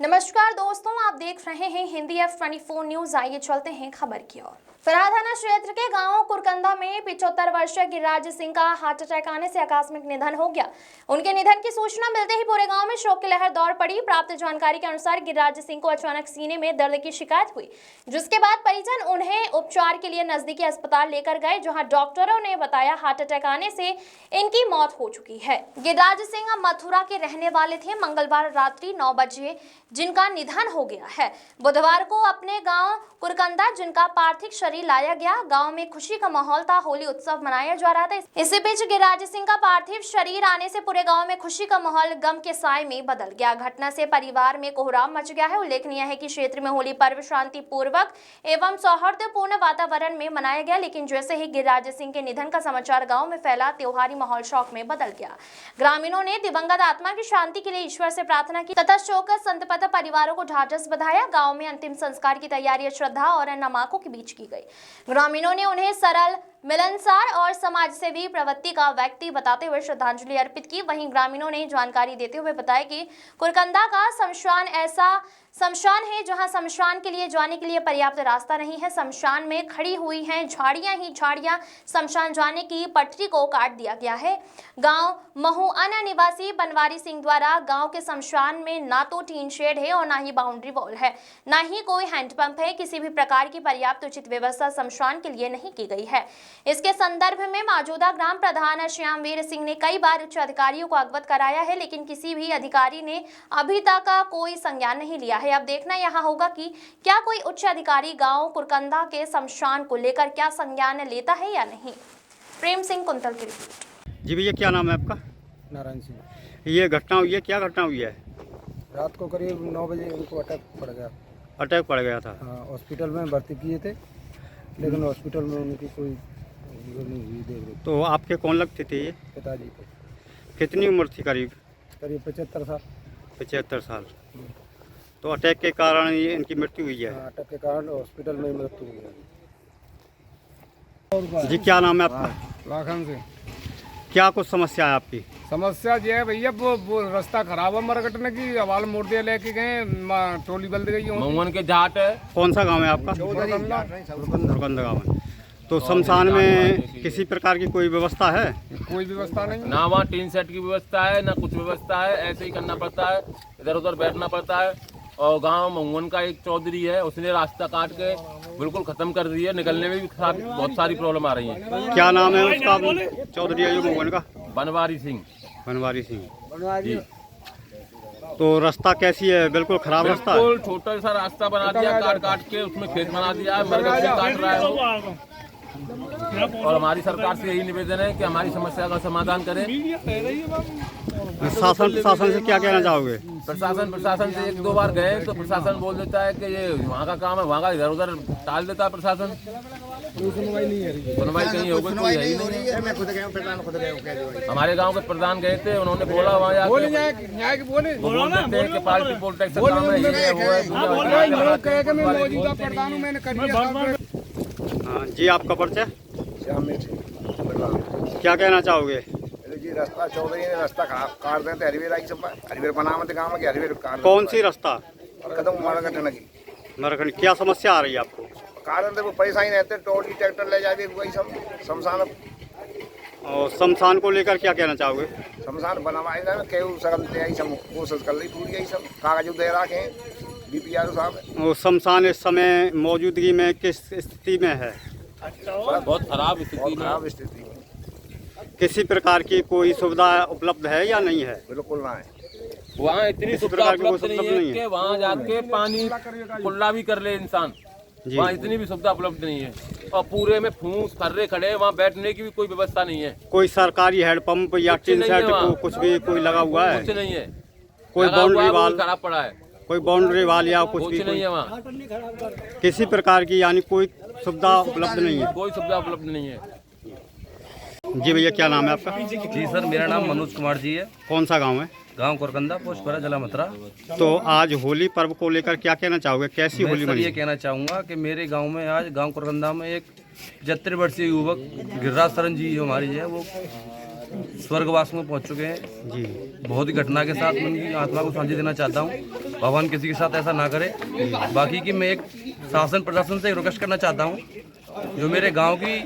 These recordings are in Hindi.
नमस्कार दोस्तों, आप देख रहे हैं हिंदी F24 न्यूज। आइए चलते हैं खबर की ओर। फराह थाना क्षेत्र के गांव कुरकंदा में 75 वर्षीय गिरिराज सिंह का हार्ट अटैक आने से आकस्मिक निधन हो गया। उनके निधन की सूचना मिलते ही पूरे गांव में शोक की लहर दौड़ पड़ी। प्राप्त जानकारी के अनुसार गिरिराज सिंह को अचानक सीने में दर्द की शिकायत हुई, जिसके बाद परिजन उन्हें उपचार के लिए नजदीकी अस्पताल लेकर गए, जहां डॉक्टरों ने बताया हार्ट अटैक आने से इनकी मौत हो चुकी है। गिरिराज सिंह मथुरा के रहने वाले थे। मंगलवार रात्रि 9 बजे जिनका निधन हो गया है। बुधवार को अपने गांव कुरकंदा जिनका पार्थिव शरीर लाया गया। गांव में खुशी का माहौल था, होली उत्सव मनाया जा रहा था। इसी बीच गिरिराज सिंह का पार्थिव शरीर आने से पूरे गांव में खुशी का माहौल गम के साए में बदल गया। घटना से परिवार में कोहराम मच गया है। उल्लेखनीय है कि क्षेत्र में होली पर्व शांतिपूर्वक एवं सौहार्दपूर्ण वातावरण में मनाया गया, लेकिन जैसे ही गिरिराज सिंह के निधन का समाचार गाँव में फैला, त्योहारी माहौल शौक में बदल गया। ग्रामीणों ने दिवंगत आत्मा की शांति के लिए ईश्वर से प्रार्थना की तथा शोक संतप्त परिवारों को ढाढ़स बधाया। गांव में अंतिम संस्कार की तैयारी श्रद्धा और नमाकों के बीच की गई। ग्रामीणों ने उन्हें सरल, मिलनसार और समाज सेवी प्रवृत्ति का व्यक्ति बताते हुए श्रद्धांजलि अर्पित की। वहीं ग्रामीणों ने जानकारी देते हुए बताया कि कुरकंदा का शमशान ऐसा शमशान है जहां शमशान के लिए जाने के लिए पर्याप्त रास्ता नहीं है। शमशान में खड़ी हुई हैं झाड़ियां ही झाड़ियां। शमशान जाने की पटरी को काट दिया गया है। गांव महुआना निवासी बनवारी सिंह द्वारा गांव के शमशान में ना तो टीन शेड है और ना ही बाउंड्री वॉल है, ना ही कोई हैंडपंप है। किसी भी प्रकार की पर्याप्त उचित व्यवस्था शमशान के लिए नहीं की गई है। इसके संदर्भ में मौजूदा ग्राम प्रधान श्यामवीर सिंह ने कई बार उच्च अधिकारियों को अवगत कराया है, लेकिन किसी भी अधिकारी ने अभी तक कोई संज्ञान नहीं लिया है। अब देखना यहाँ होगा कि क्या कोई उच्च अधिकारी गांव कुरकंदा के शमशान को लेकर क्या संज्ञान लेता है या नहीं। प्रेम सिंह कुंतल की रिपोर्ट। जी भैया, क्या नाम है आपका? नारायण सिंह। ये घटना हुई है, क्या घटना हुई है? रात को करीब 9 बजे उनको अटैक पड़ गया। अटैक पड़ गया था? हाँ, हॉस्पिटल में भर्ती किए थे, लेकिन हॉस्पिटल में उनकी कोई नहीं हुई। देख तो आपके कौन लगते थे ये? पिताजी थे। कितनी उम्र थी? करीब 75 साल। 75 साल। तो अटैक के कारण ये इनकी मृत्यु हुई है? अटैक के कारण हॉस्पिटल में मृत्यु हुई है। जी, क्या नाम है आपका? लाखन से। क्या कुछ समस्या है आपकी? समस्या ये है भैया, वो रास्ता खराब है मरकटने की। अवाल मोड़ दिया, लेके गए, ट्रोली बल गई है। महुअन के जाट है। कौन सा गांव है आपका? कुरकंदा गाँव है। तो शमशान में किसी प्रकार की कोई व्यवस्था है? कोई व्यवस्था नहीं, ना वहाँ टीन सेट की व्यवस्था है, ना कुछ व्यवस्था है। ऐसे ही करना पड़ता है, इधर उधर बैठना पड़ता है। और गांव महुअन का एक चौधरी है, उसने रास्ता काट के बिल्कुल खत्म कर दिया। निकलने में भी बहुत सारी प्रॉब्लम आ रही है। क्या नाम है उसका? चौधरी है जो महुअन का? बनवारी सिंह। बनवारी सिंह जी। तो रास्ता कैसी है? बिल्कुल खराब रास्ता है? बिल्कुल छोटा सा रास्ता बना दिया, काट काट के उसमें खेत बना दिया है। मरकट से काट रहा है वो। और हमारी सरकार से यही निवेदन है कि हमारी समस्या का समाधान करें। प्रशासन से क्या कहना चाहोगे? प्रशासन से 1-2 बार गए तो प्रशासन बोल देता है कि ये वहाँ का काम है, वहाँ का इधर उधर टाल देता है प्रशासन। सुनवाई कहीं हो गई, कोई है ही नहीं। हमारे गांव के प्रधान गए थे, उन्होंने बोला वहाँ जाके बोल देते हैं कि पार्टी पोलिटिक्स का काम है, ये वो है। हाँ जी, आपका परिचय? क्या कहना चाहोगे? जी, रास्ता चौधरी ने रास्ता खराब काट देते। हरिवेर आई सब हरिवेर बनावत गाँव में हरिवेर कौन सी रास्ता? कदम मरकट लगी। मरकट। क्या समस्या आ रही है आपको? कारण थे वो पैसा ही रहते, टोली ट्रैक्टर ले जाते वही सब शमशान। और शमशान को लेकर क्या कहना चाहोगे? शमशान बनवाए जाए, केहू सकल यही सब कोशिश कर रही पूरी, यही सब कागज दे रखे BPRO साहब। और शमशान इस समय मौजूदगी में किस स्थिति में है? बहुत खराब स्थिति में। किसी प्रकार की कोई सुविधा उपलब्ध है या नहीं है? बिल्कुल ना है। वहाँ इतनी सुविधा उपलब्ध नहीं है कि वहाँ जाके पानी कुल्ला भी कर ले इंसान। वहाँ इतनी भी सुविधा उपलब्ध नहीं है। और पूरे में फूस फर्रे खड़े, वहाँ बैठने की भी कोई व्यवस्था नहीं है। कोई सरकारी हैंडपंप या टीन सेट कुछ भी कोई लगा हुआ है? कुछ नहीं है। कोई बाउंड्री वाल खराब पड़ा है? कोई बाउंड्री वाल या कुछ भी नहीं है वहाँ। किसी प्रकार की यानी कोई सुविधा उपलब्ध नहीं है? कोई सुविधा उपलब्ध नहीं है। जी भैया, क्या नाम है आपका? जी सर, मेरा नाम मनोज कुमार जी है। कौन सा गांव है? गांव कुरकंदा, पोस्ट परा, जिला मथुरा। तो आज होली पर्व को लेकर क्या कहना चाहोगे? कैसी होली मैं मनी? ये कहना चाहूँगा कि मेरे गांव में आज गांव कुरकंदा में एक 75 वर्षीय युवक गिरिराज शरण जी जो हमारी है वो स्वर्गवास में पहुंच चुके हैं। जी। बहुत ही घटना के साथ मैं उनकी आत्मा को शांति देना चाहता हूं। भगवान किसी के साथ ऐसा ना करे। बाकी की मैं एक शासन प्रशासन से रिक्वेस्ट करना चाहता हूं, जो मेरे गांव की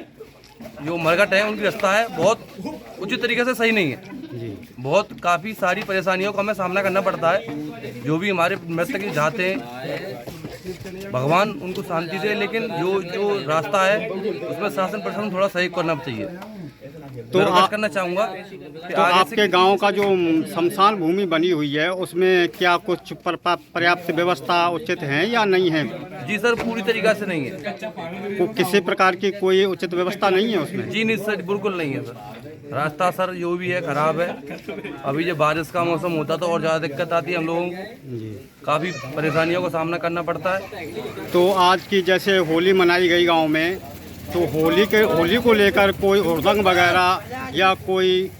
जो मरघट है उनकी रास्ता है बहुत उचित तरीके से सही नहीं है। बहुत काफ़ी सारी परेशानियों का हमें सामना करना पड़ता है। जो भी हमारे मृतक जाते हैं भगवान उनको शांति दे, लेकिन जो रास्ता है उसमें शासन प्रशासन थोड़ा सहयोग करना चाहिए। तो मैं रिक्वेस्ट करना चाहूँगा कि तो आपके गांव का जो शमशान भूमि बनी हुई है उसमें क्या कुछ पर्याप्त व्यवस्था उचित है या नहीं है? जी सर, पूरी तरीक़ा से नहीं है। किसी प्रकार की कोई उचित व्यवस्था नहीं है उसमें? जी नहीं सर, बिल्कुल नहीं है सर। रास्ता सर जो भी है खराब है। अभी जब बारिश का मौसम होता तो और ज़्यादा दिक्कत आती है हम लोगों को। काफ़ी परेशानियों का सामना करना पड़ता है। तो आज की जैसे होली मनाई गई गांव में, तो होली को लेकर कोई हुड़दंग वगैरह या कोई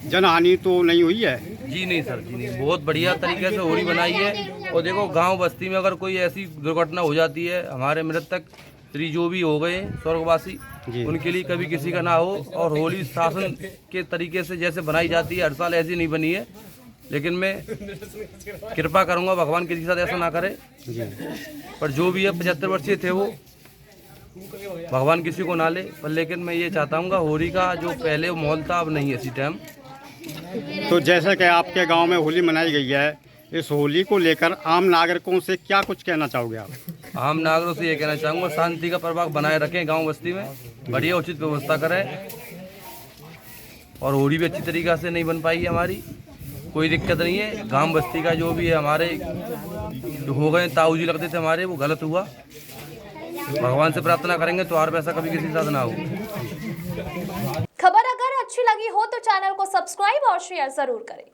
जनहानि तो नहीं हुई है? जी नहीं सर, जी नहीं। बहुत बढ़िया तरीके से होली बनाई है। और देखो गांव बस्ती में अगर कोई ऐसी दुर्घटना हो जाती है, हमारे मृतक श्री जो भी हो गए स्वर्गवासी, उनके लिए कभी किसी का ना हो। और होली शासन के तरीके से जैसे बनाई जाती है, हर साल ऐसी नहीं बनी है। लेकिन मैं कृपा करूंगा भगवान किसी के साथ ऐसा ना करे। पर जो भी है 75 वर्षीय थे वो, भगवान किसी को ना ले। पर लेकिन मैं ये चाहता हूँ होली का जो पहले माहौल था अब नहीं है इसी टाइम। तो जैसा कि आपके गांव में होली मनाई गई है, इस होली को लेकर आम नागरिकों से क्या कुछ कहना चाहोगे आप? आम नागरिकों से ये कहना चाहूँगा शांति का प्रभाव बनाए रखें, गांव बस्ती में बढ़िया उचित व्यवस्था करें। और होली भी अच्छी तरीक़ा से नहीं बन पाई है हमारी, कोई दिक्कत नहीं है। गांव बस्ती का जो भी है हमारे जो हो गए ताऊ जी लगते थे हमारे, वो गलत हुआ। भगवान से प्रार्थना करेंगे तो और पैसा कभी किसी के साथ ना हो। खबर अगर अच्छी लगी हो तो चैनल को सब्सक्राइब और शेयर जरूर करें।